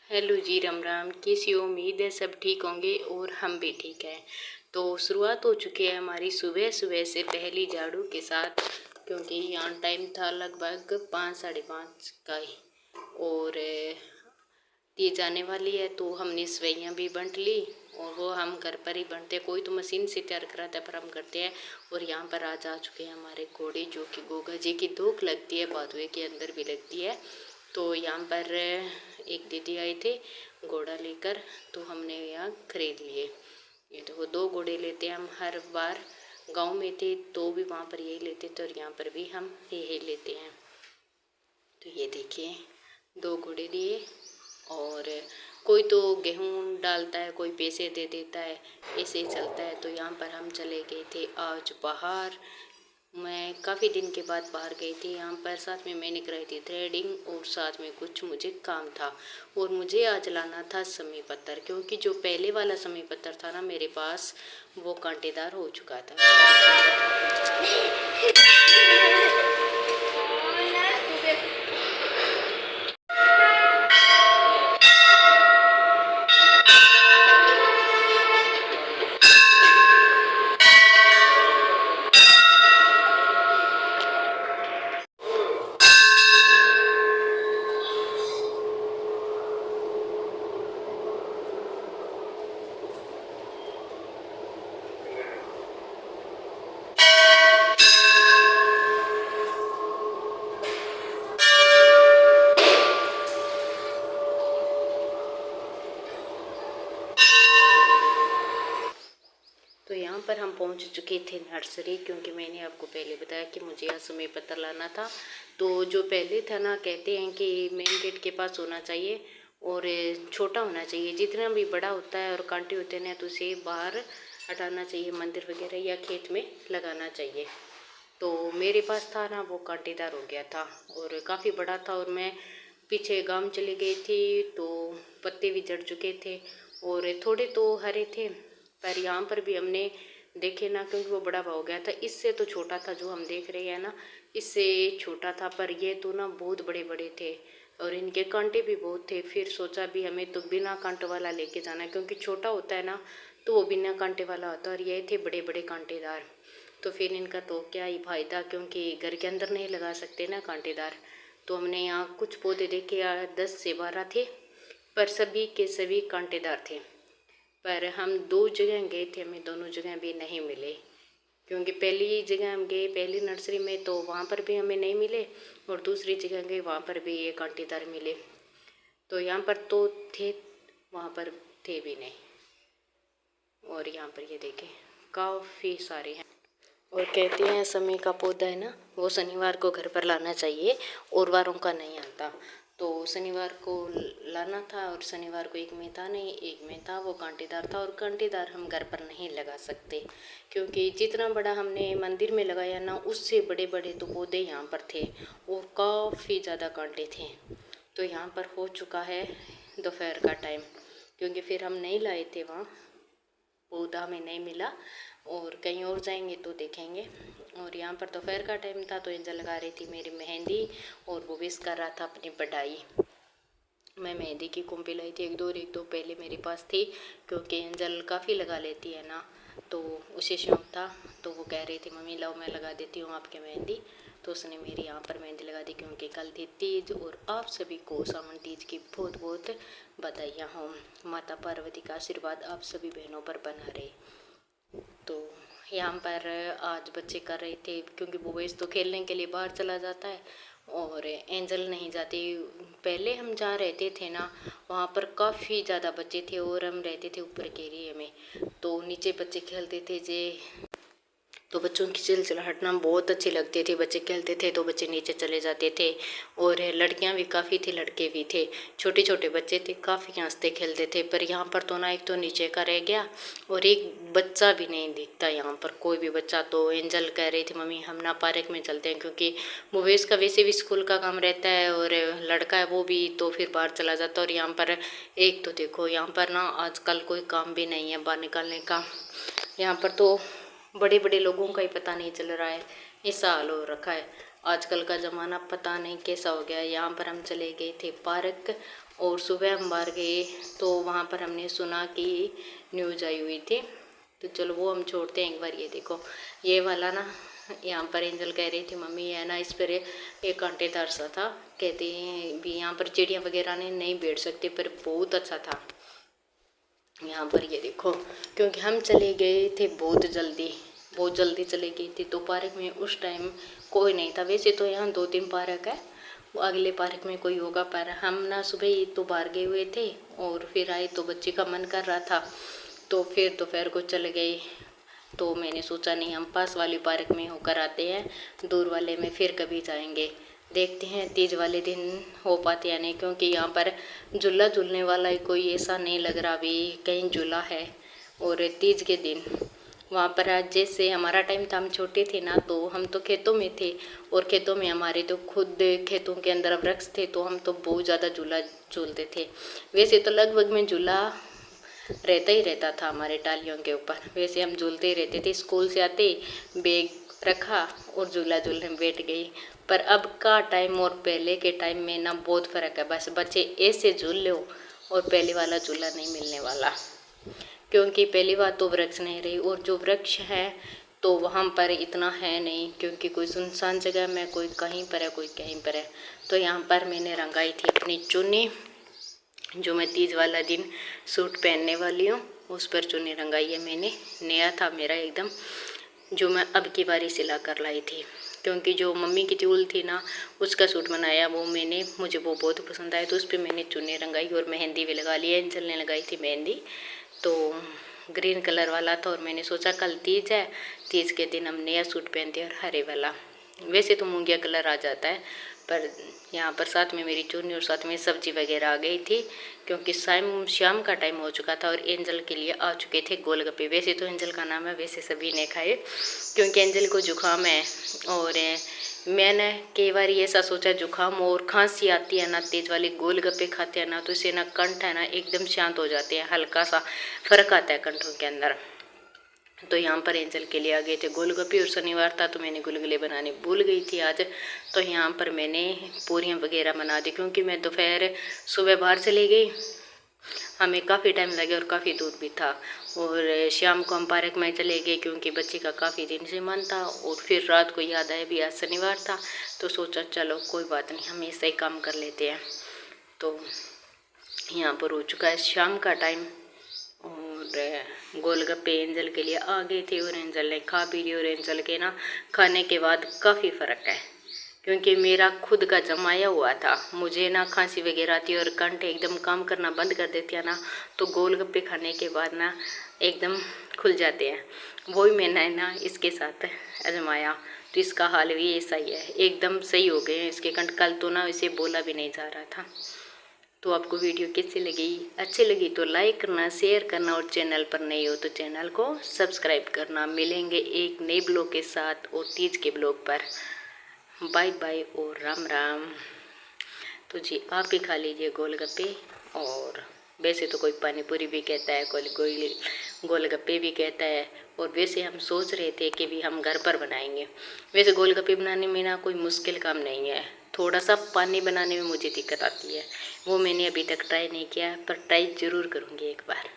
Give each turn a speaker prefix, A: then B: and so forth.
A: Hello जी, राम राम। कैसी उम्मीद है सब ठीक होंगे और हम भी ठीक हैं। तो शुरुआत हो चुकी है हमारी सुबह सुबह से पहली झाड़ू के साथ, क्योंकि यहाँ टाइम था लगभग 5 साढ़े 5 का ही। और ये जाने वाली है तो हमने सवैयाँ भी बंट ली और वो हम घर पर ही बनते हैं। कोई तो मशीन से तैयार कराता है पर हम करते हैं। और यहाँ पर आज आ चुके हैं हमारे घोड़े, जो कि गोगा जी की धूप लगती है, बादुए के अंदर भी लगती है। तो यहाँ पर एक दीदी आए थे घोड़ा लेकर, तो हमने यहाँ खरीद लिए। ये तो वो 2 घोड़े लेते हैं हम हर बार। गांव में थे तो भी वहाँ पर यही लेते थे और यहाँ पर भी हम यही लेते हैं। तो ये देखिए 2 घोड़े लिए। और कोई तो गेहूँ डालता है, कोई पैसे दे देता है, ऐसे ही चलता है। तो यहाँ पर हम चले गए थे आज बाहर। मैं काफ़ी दिन के बाद बाहर गई थी। यहाँ पर साथ में मैंने कराई थी थ्रेडिंग और साथ में कुछ मुझे काम था। और मुझे आज लाना था समी पत्थर, क्योंकि जो पहले वाला समी पत्थर था ना मेरे पास, वो कांटेदार हो चुका था। तो यहाँ पर हम पहुँच चुके थे नर्सरी, क्योंकि मैंने आपको पहले बताया कि मुझे यहाँ समय पत्थर लाना था। तो जो पहले था ना, कहते हैं कि मेन गेट के पास होना चाहिए और छोटा होना चाहिए। जितना भी बड़ा होता है और कांटे होते हैं ना, तो उसे बाहर हटाना चाहिए, मंदिर वगैरह या खेत में लगाना चाहिए। तो मेरे पास था ना, वो कांटेदार हो गया था और काफ़ी बड़ा था। और मैं पीछे गांव चली गई थी तो पत्ते भी झड़ चुके थे और थोड़े तो हरे थे। पर यहाँ पर भी हमने देखे ना, क्योंकि वो बड़ा हो गया था। इससे तो छोटा था जो हम देख रहे हैं ना, इससे छोटा था। पर ये तो ना बहुत बड़े बड़े थे और इनके कांटे भी बहुत थे। फिर सोचा भी हमें तो बिना कांटे वाला लेके जाना है, क्योंकि छोटा होता है ना तो वो बिना कांटे वाला होता है और ये थे बड़े बड़े कांटेदार। तो फिर इनका तो क्या ही फायदा, क्योंकि घर के अंदर नहीं लगा सकते ना कांटेदार। तो हमने यहाँ कुछ पौधे देखे, 10 से 12 थे, पर सभी के सभी कांटेदार थे। पर हम 2 जगह गए थे, हमें दोनों जगह भी नहीं मिले। क्योंकि पहली जगह हम गए, पहली नर्सरी में, तो वहाँ पर भी हमें नहीं मिले और दूसरी जगह गए, वहाँ पर भी ये कांटेदार मिले। तो यहाँ पर तो थे, वहाँ पर थे भी नहीं। और यहाँ पर ये देखें काफ़ी सारे हैं। और कहते हैं समय का पौधा है ना, वो शनिवार को घर पर लाना चाहिए और वारों का नहीं आता। तो शनिवार को लाना था और शनिवार को एक में था नहीं, एक में था, वो कांटेदार था। और कांटेदार हम घर पर नहीं लगा सकते, क्योंकि जितना बड़ा हमने मंदिर में लगाया ना, उससे बड़े बड़े तो पौधे यहाँ पर थे और काफ़ी ज़्यादा कांटे थे। तो यहाँ पर हो चुका है दोपहर का टाइम, क्योंकि फिर हम नहीं लाए थे, वहाँ पौधा हमें नहीं मिला और कहीं और जाएंगे तो देखेंगे। और यहाँ पर दोपहर का टाइम था तो एंजल लगा रही थी मेरी मेहंदी और वो विश कर रहा था अपनी पढ़ाई। मैं मेहंदी की कुंपी लाई थी, एक दो पहले मेरे पास थी, क्योंकि एंजल काफ़ी लगा लेती है ना, तो उसे शौक था। तो वो कह रही थी मम्मी लाओ मैं लगा देती हूँ आपके मेहंदी। तो उसने मेरी यहाँ पर मेहंदी लगा दी, क्योंकि कल थी तीज। और आप सभी को सावन तीज की बहुत बहुत बधाइयाँ हों। माता पार्वती का आशीर्वाद आप सभी बहनों पर बना रहे। तो यहाँ पर आज बच्चे कर रहे थे, क्योंकि बोवेस तो खेलने के लिए बाहर चला जाता है और एंजल नहीं जाती। पहले हम जहाँ रहते थे ना, वहाँ पर काफ़ी ज़्यादा बच्चे थे और हम रहते थे ऊपर के एरिए में, तो नीचे बच्चे खेलते थे जे। तो बच्चों की चिलचिलाहट ना बहुत अच्छी लगती थी। बच्चे खेलते थे तो बच्चे नीचे चले जाते थे और लड़कियां भी काफ़ी थी, लड़के भी थे। छोटे छोटे बच्चे थे, काफ़ी हंसते खेलते थे। पर यहाँ पर तो ना, एक तो नीचे का रह गया और एक बच्चा भी नहीं दिखता यहाँ पर, कोई भी बच्चा। तो एंजल कह रही थी मम्मी हम ना पार्क में चलते हैं, क्योंकि मुवेश का वैसे भी स्कूल का काम रहता है और लड़का है वो भी, तो फिर बाहर चला जाता। और यहाँ पर एक तो देखो, यहाँ पर ना आजकल कोई काम भी नहीं है बाहर निकालने का। यहाँ पर तो बड़े बड़े लोगों का ही पता नहीं चल रहा है, ऐसा हाल हो रखा है। आजकल का ज़माना पता नहीं कैसा हो गया। यहाँ पर हम चले गए थे पार्क और सुबह हम बाहर गए तो वहाँ पर हमने सुना कि न्यूज़ आई हुई थी, तो चलो वो हम छोड़ते हैं। एक बार ये देखो, ये वाला ना, यहाँ पर एंजल कह रही थी मम्मी है ना, इस पर एक कांटेदार सा था, कहते हैं भी यहाँ पर चिड़िया वगैरह नहीं बैठ सकती, पर बहुत अच्छा था यहाँ पर। ये देखो, क्योंकि हम चले गए थे बहुत जल्दी चले गए थे, तो पार्क में उस टाइम कोई नहीं था। वैसे तो यहाँ 2-3 पार्क है, वो अगले पार्क में कोई होगा, पर हम ना सुबह ही तो बाहर गए हुए थे और फिर आए तो बच्चे का मन कर रहा था, तो फिर दोपहर को चले गए। तो मैंने सोचा नहीं, हम पास वाले पार्क में होकर आते हैं, दूर वाले में फिर कभी जाएंगे। देखते हैं तीज वाले दिन हो पाते या नहीं, क्योंकि यहाँ पर झूला झूलने वाला कोई ऐसा नहीं लग रहा भी कहीं झूला है। और तीज के दिन वहाँ पर आज जैसे हमारा टाइम था, हम छोटे थे ना, तो हम तो खेतों में थे और खेतों में हमारे तो खुद खेतों के अंदर वृक्ष थे, तो हम तो बहुत ज़्यादा झूला झूलते थे। वैसे तो लगभग में झूला रहता ही रहता था हमारे टालियों के ऊपर, वैसे हम झूलते ही रहते थे। स्कूल से आते बैग रखा और झूला झूलने बैठ गई। पर अब का टाइम और पहले के टाइम में ना बहुत फ़र्क है। बस बच्चे ऐसे झूल लो और पहले वाला झूला नहीं मिलने वाला, क्योंकि पहली बात तो वृक्ष नहीं रही, और जो वृक्ष है तो वहाँ पर इतना है नहीं, क्योंकि कोई सुनसान जगह में, कोई कहीं पर है, कोई कहीं पर है। तो यहाँ पर मैंने रंगाई थी अपनी चुन्नी, जो मैं तीज वाला दिन सूट पहनने वाली हूँ, उस पर चुन्नी रंगाई है मैंने। नया था मेरा एकदम, जो मैं अब की बारी सिला कर लाई थी, क्योंकि जो मम्मी की ट्यूल थी ना, उसका सूट बनाया वो मैंने, मुझे वो बहुत पसंद आया, तो उस पर मैंने चुन्नी रंगाई और मेहंदी भी लगा ली है। एंजल ने लगाई थी मेहंदी, तो ग्रीन कलर वाला था, और मैंने सोचा कल तीज है, तीज के दिन हम नया सूट पहनते हैं और हरे वाला। वैसे तो मूंगिया कलर आ जाता है, पर यहाँ पर साथ में मेरी चुन्नी और साथ में सब्जी वगैरह आ गई थी, क्योंकि शाम का टाइम हो चुका था और एंजल के लिए आ चुके थे गोलगप्पे। वैसे तो एंजल का नाम है, वैसे सभी ने खाए, क्योंकि एंजल को जुकाम है। और मैंने कई बार ऐसा सोचा, जुकाम और खांसी आती है ना, तेज वाले गोलगप्पे खाते हैं ना, तो इससे ना कंठ है ना एकदम शांत हो जाते हैं, हल्का सा फर्क आता है कंठों के अंदर। तो यहाँ पर एंजल के लिए आ गए थे गोलगप्पे, और शनिवार था तो मैंने गुलगुले बनाने भूल गई थी आज, तो यहाँ पर मैंने पूरियाँ वगैरह बना दी, क्योंकि मैं दोपहर सुबह बाहर चली गई, हमें काफ़ी टाइम लगे और काफ़ी दूर भी था। और शाम को हम पार्क में चले गए, क्योंकि बच्चे का काफ़ी दिन से मन था, और फिर रात को याद आया भी आज शनिवार था, तो सोचा चलो कोई बात नहीं, हम ऐसा ही काम कर लेते हैं। तो यहाँ पर हो चुका है शाम का टाइम, और गोलगप्पे एंजल के लिए आ गए थे और एंजल ने खा भी लिया। और एंजल के ना खाने के बाद काफ़ी फ़र्क है, क्योंकि मेरा खुद का जमाया हुआ था, मुझे ना खांसी वगैरह आती और कंठ एकदम काम करना बंद कर देती है ना, तो गोलगप्पे खाने के बाद ना एकदम खुल जाते हैं। वही मैंने ना इसके साथ आजमाया, तो इसका हाल भी ऐसा ही है, एकदम सही हो गए हैं इसके कंठ। कल तो ना इसे बोला भी नहीं जा रहा था। तो आपको वीडियो कैसी लगी? अच्छी लगी तो लाइक करना, शेयर करना, और चैनल पर नए हो तो चैनल को सब्सक्राइब करना। मिलेंगे एक नए ब्लॉग के साथ और तीज के ब्लॉग पर। बाय बाय और राम राम। तो जी आप ही खा लीजिए गोलगप्पे, और वैसे तो कोई पानी पूरी भी कहता है, कोई गोलगप्पे भी कहता है, और वैसे हम सोच रहे थे कि भी हम घर पर बनाएंगे। वैसे गोलगप्पे बनाने में ना कोई मुश्किल काम नहीं है, थोड़ा सा पानी बनाने में मुझे दिक्कत आती है, वो मैंने अभी तक ट्राई नहीं किया, पर ट्राई ज़रूर करूँगी एक बार।